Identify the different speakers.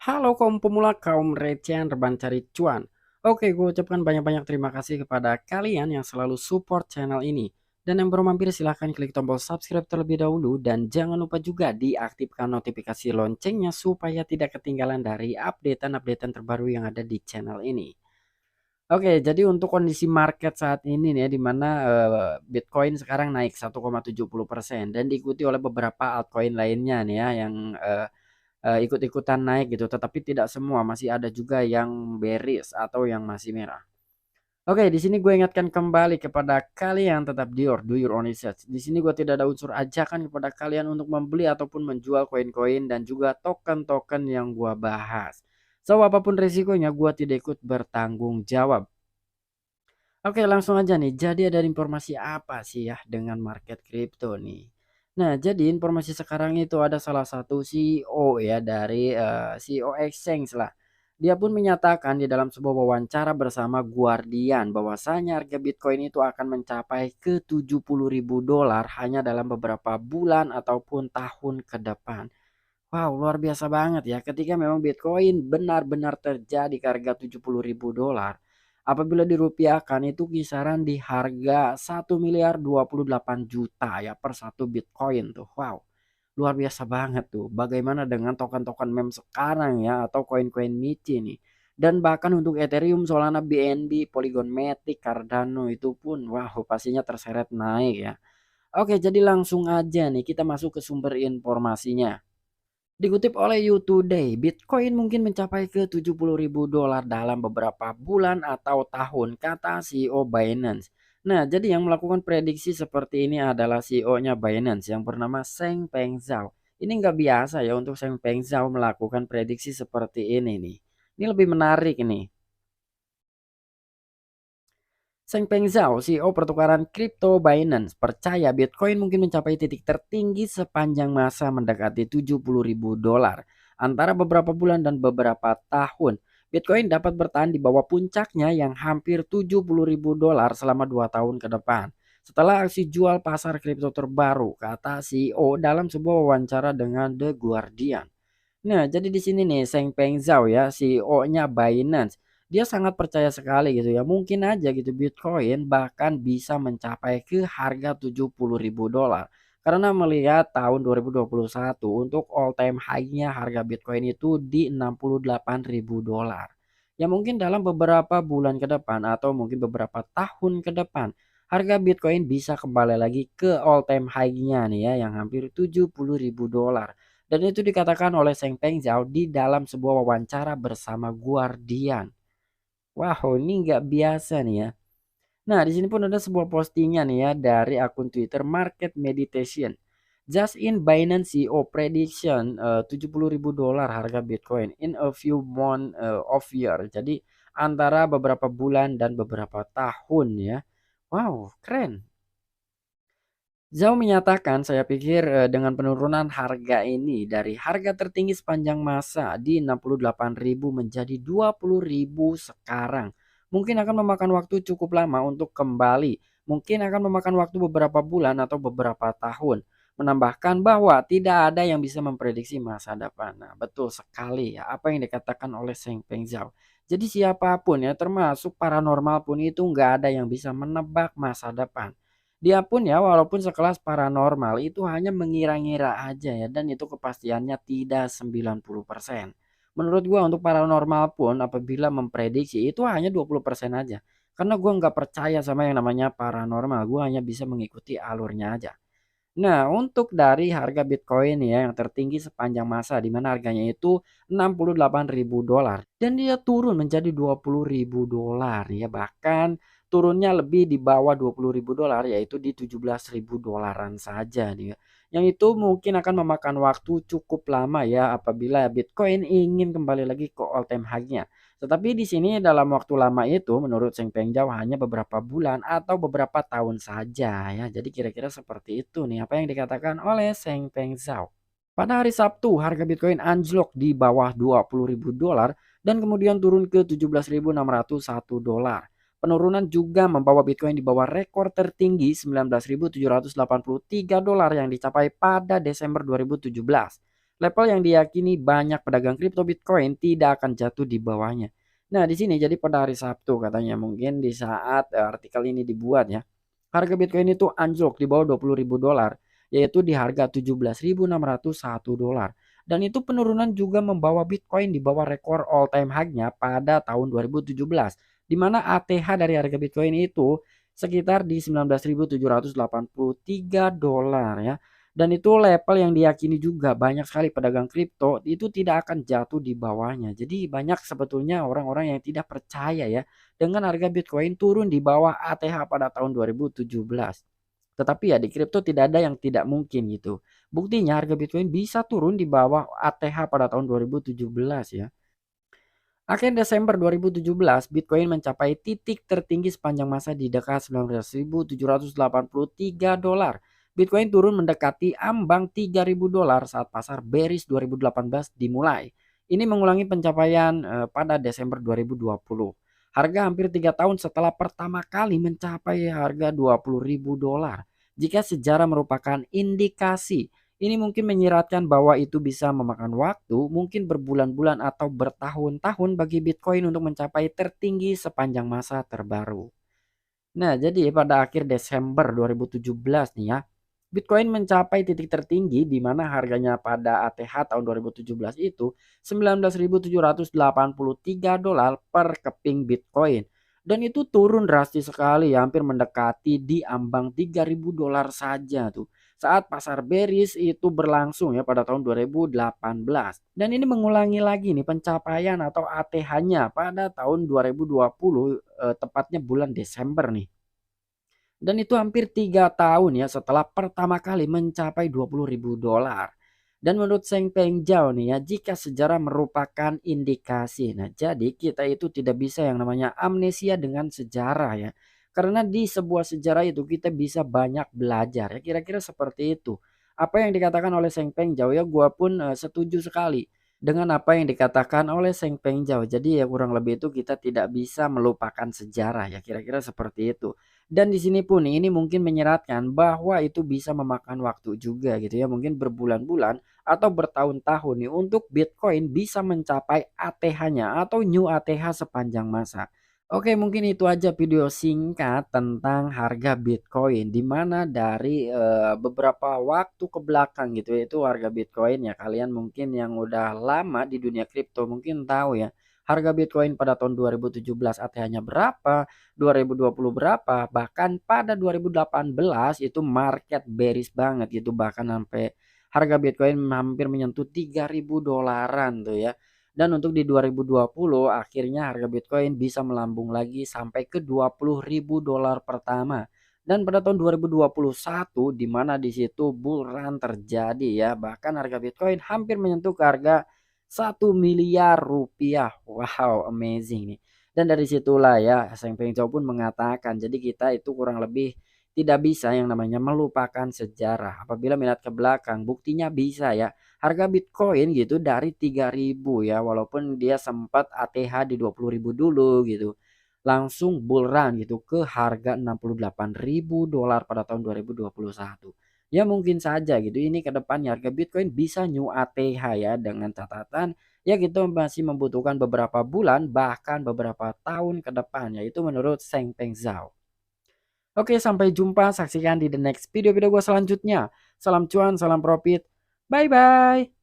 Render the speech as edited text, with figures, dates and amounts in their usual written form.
Speaker 1: Halo kaum pemula, kaum recehan reban cari cuan. Oke, gue ucapkan banyak-banyak terima kasih kepada kalian yang selalu support channel ini. Dan yang baru mampir silahkan klik tombol subscribe terlebih dahulu. Dan jangan lupa juga diaktifkan notifikasi loncengnya supaya tidak ketinggalan dari updatean-updatean terbaru yang ada di channel ini. Oke, jadi untuk kondisi market saat ini nih ya, di mana Bitcoin sekarang naik 1,70% dan diikuti oleh beberapa altcoin lainnya nih ya yang ikut-ikutan naik gitu, tetapi tidak semua, masih ada juga yang bearish atau yang masih merah. Oke, di sini gue ingatkan kembali kepada kalian tetap do your own research. Di sini gue tidak ada unsur ajakan kepada kalian untuk membeli ataupun menjual koin-koin dan juga token-token yang gue bahas. So, apapun resikonya, gue tidak ikut bertanggung jawab. Oke, langsung aja nih. Jadi ada informasi apa sih ya dengan market kripto nih? Nah, jadi informasi sekarang itu ada salah satu CEO ya dari CEO Exchange lah. Dia pun menyatakan di dalam sebuah wawancara bersama Guardian bahwasanya harga Bitcoin itu akan mencapai ke 70.000 dolar hanya dalam beberapa bulan ataupun tahun ke depan. Wow, luar biasa banget ya ketika memang Bitcoin benar-benar terjadi ke harga 70.000 dolar. Apabila dirupiahkan itu kisaran di harga 1.028 juta ya per satu Bitcoin tuh. Wow, luar biasa banget tuh. Bagaimana dengan token-token meme sekarang ya atau koin-koin Michi nih. Dan bahkan untuk Ethereum, Solana, BNB, Polygon Matic, Cardano itu pun wow pastinya terseret naik ya. Oke, jadi langsung aja nih kita masuk ke sumber informasinya. Dikutip oleh You Today, Bitcoin mungkin mencapai ke 70.000 dolar dalam beberapa bulan atau tahun, kata CEO Binance. Nah, jadi yang melakukan prediksi seperti ini adalah CEO-nya Binance yang bernama Seng Peng Zhao. Ini nggak biasa ya untuk Seng Peng Zhao melakukan prediksi seperti ini nih. Ini lebih menarik nih. Seng Peng Zhao, CEO pertukaran kripto Binance, percaya Bitcoin mungkin mencapai titik tertinggi sepanjang masa mendekati 70.000 dolar antara beberapa bulan dan beberapa tahun. Bitcoin dapat bertahan di bawah puncaknya yang hampir 70.000 dolar selama 2 tahun ke depan. Setelah aksi jual pasar kripto terbaru, kata CEO dalam sebuah wawancara dengan The Guardian. Nah, jadi di sini nih Seng Peng Zhao ya, CEO-nya Binance. Dia sangat percaya sekali gitu ya. Mungkin aja gitu Bitcoin bahkan bisa mencapai ke harga 70.000 dolar. Karena melihat tahun 2021 untuk all time high-nya harga Bitcoin itu di 68.000 dolar. Ya mungkin dalam beberapa bulan ke depan atau mungkin beberapa tahun ke depan harga Bitcoin bisa kembali lagi ke all time high-nya nih ya yang hampir 70.000 dolar. Dan itu dikatakan oleh Seng Peng Zhao di dalam sebuah wawancara bersama Guardian. Wow, ini nggak biasa nih ya. Nah, di sini pun ada sebuah postingan nih ya dari akun Twitter Market Meditation. Just in Binance CEO prediction 70.000 dolar harga Bitcoin in a few month of year. Jadi antara beberapa bulan dan beberapa tahun ya. Wow, keren. Zhao menyatakan, saya pikir dengan penurunan harga ini dari harga tertinggi sepanjang masa di 68.000 menjadi 20.000 sekarang. Mungkin akan memakan waktu cukup lama untuk kembali. Mungkin akan memakan waktu beberapa bulan atau beberapa tahun. Menambahkan bahwa tidak ada yang bisa memprediksi masa depan. Nah, betul sekali ya apa yang dikatakan oleh Seng Peng Zhao. Jadi siapapun ya termasuk paranormal pun itu nggak ada yang bisa menebak masa depan. Dia pun ya walaupun sekelas paranormal itu hanya mengira-ngira aja ya dan itu kepastiannya tidak 90%. Menurut gua untuk paranormal pun apabila memprediksi itu hanya 20% aja. Karena gua nggak percaya sama yang namanya paranormal, gua hanya bisa mengikuti alurnya aja. Nah, untuk dari harga Bitcoin ya yang tertinggi sepanjang masa di mana harganya itu 68.000 dolar dan dia turun menjadi 20.000 dolar ya bahkan turunnya lebih di bawah 20.000 dolar yaitu di 17.000 dolaran saja nih ya. Yang itu mungkin akan memakan waktu cukup lama ya apabila Bitcoin ingin kembali lagi ke all time high-nya. Tetapi di sini dalam waktu lama itu menurut Seng Pengjau hanya beberapa bulan atau beberapa tahun saja ya. Jadi kira-kira seperti itu nih apa yang dikatakan oleh Seng Pengzau. Pada hari Sabtu harga Bitcoin anjlok di bawah 20.000 dolar dan kemudian turun ke 17.601 dolar. Penurunan juga membawa Bitcoin di bawah rekor tertinggi 19.783 dolar yang dicapai pada Desember 2017. level yang diyakini banyak pedagang kripto Bitcoin tidak akan jatuh di bawahnya. Nah, di sini jadi pada hari Sabtu katanya mungkin di saat artikel ini dibuat ya, harga Bitcoin itu anjlok di bawah 20.000 dolar, yaitu di harga 17.601 dolar. Dan itu penurunan juga membawa Bitcoin di bawah rekor all time high-nya pada tahun 2017, di mana ATH dari harga Bitcoin itu sekitar di 19.783 dolar ya. Dan itu level yang diyakini juga banyak sekali pedagang kripto itu tidak akan jatuh di bawahnya. Jadi banyak sebetulnya orang-orang yang tidak percaya ya dengan harga Bitcoin turun di bawah ATH pada tahun 2017. Tetapi ya di kripto tidak ada yang tidak mungkin gitu. Buktinya harga Bitcoin bisa turun di bawah ATH pada tahun 2017 ya. Akhir Desember 2017, Bitcoin mencapai titik tertinggi sepanjang masa di dekat 19.783 dolar. Bitcoin turun mendekati ambang 3.000 dolar saat pasar bearish 2018 dimulai. Ini mengulangi pencapaian pada Desember 2020. Harga hampir 3 tahun setelah pertama kali mencapai harga 20.000 dolar. Jika sejarah merupakan indikasi, ini mungkin menyiratkan bahwa itu bisa memakan waktu, mungkin berbulan-bulan atau bertahun-tahun bagi Bitcoin untuk mencapai tertinggi sepanjang masa terbaru. Nah, jadi pada akhir Desember 2017 nih ya, Bitcoin mencapai titik tertinggi di mana harganya pada ATH tahun 2017 itu 19.783 dolar per keping Bitcoin. Dan itu turun drastis sekali ya, hampir mendekati di ambang 3.000 dolar saja tuh. Saat pasar bearish itu berlangsung ya pada tahun 2018. Dan ini mengulangi lagi nih pencapaian atau ATH-nya pada tahun 2020 tepatnya bulan Desember nih. Dan itu hampir 3 tahun ya setelah pertama kali mencapai 20.000 dolar. Dan menurut Seng Peng Zhao nih ya, jika sejarah merupakan indikasi. Nah, jadi kita itu tidak bisa yang namanya amnesia dengan sejarah ya. Karena di sebuah sejarah itu kita bisa banyak belajar ya. Kira-kira seperti itu. Apa yang dikatakan oleh Seng Peng Zhao ya, gua pun setuju sekali dengan apa yang dikatakan oleh Seng Peng Zhao. Jadi ya kurang lebih itu kita tidak bisa melupakan sejarah ya. Kira-kira seperti itu. Dan di sini pun ini mungkin menyeratkan bahwa itu bisa memakan waktu juga gitu ya, mungkin berbulan-bulan atau bertahun-tahun nih untuk Bitcoin bisa mencapai ATH-nya atau new ATH sepanjang masa. Oke, mungkin itu aja video singkat tentang harga Bitcoin di mana dari beberapa waktu ke belakang gitu ya, itu harga Bitcoin ya kalian mungkin yang udah lama di dunia kripto mungkin tahu ya. Harga Bitcoin pada tahun 2017 ATH-nya berapa, 2020 berapa, bahkan pada 2018 itu market bearish banget gitu, bahkan sampai harga Bitcoin hampir menyentuh 3.000 dolaran tuh ya. Dan untuk di 2020 akhirnya harga Bitcoin bisa melambung lagi sampai ke 20.000 dolar pertama. Dan pada tahun 2021 di mana di situ bull run terjadi ya, bahkan harga Bitcoin hampir menyentuh ke harga 1 miliar rupiah. Wow, amazing nih. Dan dari situlah ya Seng Peng Chou pun mengatakan jadi kita itu kurang lebih tidak bisa yang namanya melupakan sejarah. Apabila melihat ke belakang buktinya bisa ya. Harga Bitcoin gitu dari 3.000 ya walaupun dia sempat ATH di 20.000 dulu gitu. Langsung bull run gitu ke harga 68.000 dolar pada tahun 2021. Ya mungkin saja gitu ini ke depannya harga Bitcoin bisa new ATH ya dengan catatan ya kita masih membutuhkan beberapa bulan bahkan beberapa tahun ke depan yaitu menurut Seng Peng Zhao. Oke, sampai jumpa, saksikan di the next video-video gue selanjutnya. Salam cuan, salam profit. Bye bye.